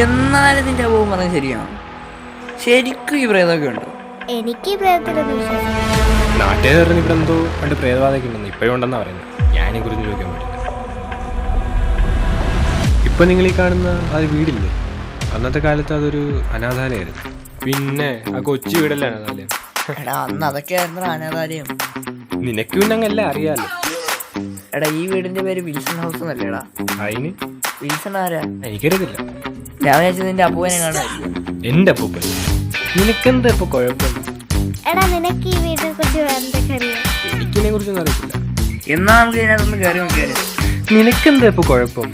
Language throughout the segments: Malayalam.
എന്നാലും നിന്റെ അപ്പൂപ്പൻ പറഞ്ഞത് ശരിയാണ്. ശരിക്കും ഈ പ്രേതമൊക്കെ ഉണ്ട്. എനിക്ക് ഈ പ്രേതത്തിലൊന്നും വിശ്വാസം. നാട്ടുകാർ പറഞ്ഞ ഇവിടെ എന്തോ പണ്ട് പ്രേതബാധയൊക്കെ ഉണ്ടെന്ന് ഇപ്പോഴും ഉണ്ടെന്നാ പറയുന്നത്. ഞാനെ കുറിച്ച് ചോദിക്കാൻ പറ്റില്ല. ഇപ്പൊ നിങ്ങൾ ഈ കാണുന്ന ആ വീടില്ലേ, അന്നത്തെ കാലത്ത് അതൊരു അനാഥാലയായിരുന്നു. പിന്നെ ആ കൊച്ചു വീടല്ലേ അനാഥാലയം. എടാ അന്ന് അതൊക്കെ ആയിരുന്നു അനാഥാലയം. നിനക്ക് പിന്നെ അങ്ങല്ല അറിയാലോ. എടാ ഈ വീടിന്റെ പേര് വിൽസൺ ഹൗസ് എന്നല്ലേടാ? അതിന് വിൽസൺ ആരാ? എനിക്കറിയത്തില്ല. ഞാൻ വിചാരിച്ചത് നിന്റെ അപ്പൂപ്പനെ കാണുമായിരിക്കും. എന്റെ അപ്പൂപ്പൻ. നിനക്കെന്താ ഇപ്പൊ കുഴപ്പം? എടാ നിനക്ക് ഈ വീടിനെ കുറിച്ച് എന്തൊക്കെ അറിയാം? എനിക്കിനെ കുറിച്ചൊന്നും അറിയത്തില്ല. എന്നാ നമുക്ക് ഇതിനകത്തൊന്ന് കയറി നോക്കിയാലോ? നിനക്കെന്താ ഇപ്പൊ കുഴപ്പം?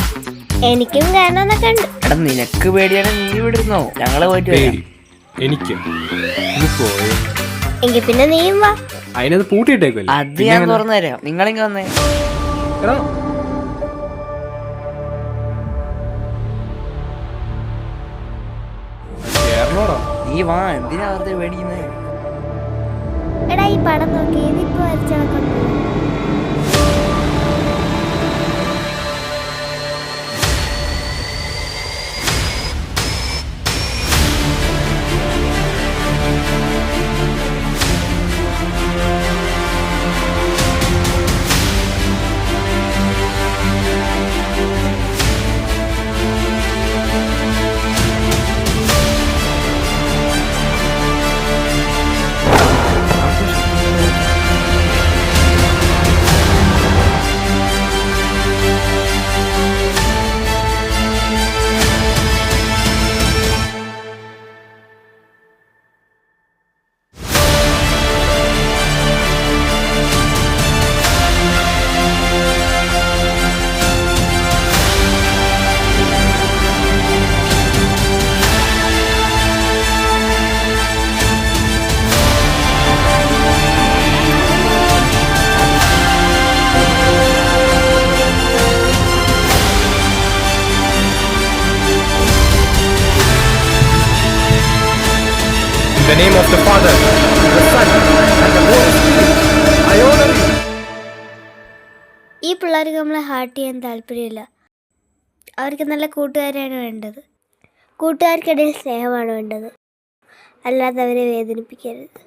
എനിക്കും കാണാനൊക്കെ ഉണ്ട്. എടാ നിനക്ക് പേടിയാണ്, നീ ഇവിടെ ഇരുന്നോ, ഞങ്ങള് പോയിട്ട് പേടി എനിക്ക് പോയോ? എങ്കിൽ പിന്നെ നീയും വാ. അതിനത് പൂട്ടിയിട്ടേക്കല്ലേ? അത് ഞാൻ തുറന്നു തരാം, നിങ്ങളിങ്ങ വന്നേ. എടാ നീ വാ, എന്തിനാ വെറുതെ പേടിക്കുന്നേ? എടാ ഈ പടം നോക്കി, ഇതിപ്പോ വരച്ചടക്കം. In the name of the Father, the Son, and the Holy Spirit, I honor you. ഈ പിള്ളേർക്ക് നമ്മളെ ഹാർട്ട് ചെയ്യാൻ താല്പര്യമില്ല. അവർക്ക് നല്ല കൂട്ടുകാരാണ് വേണ്ടത്. കൂട്ടുകാർക്കിടയിൽ സ്നേഹമാണ് വേണ്ടത്, അല്ലാതെ അവരെ വേദനിപ്പിക്കരുത്.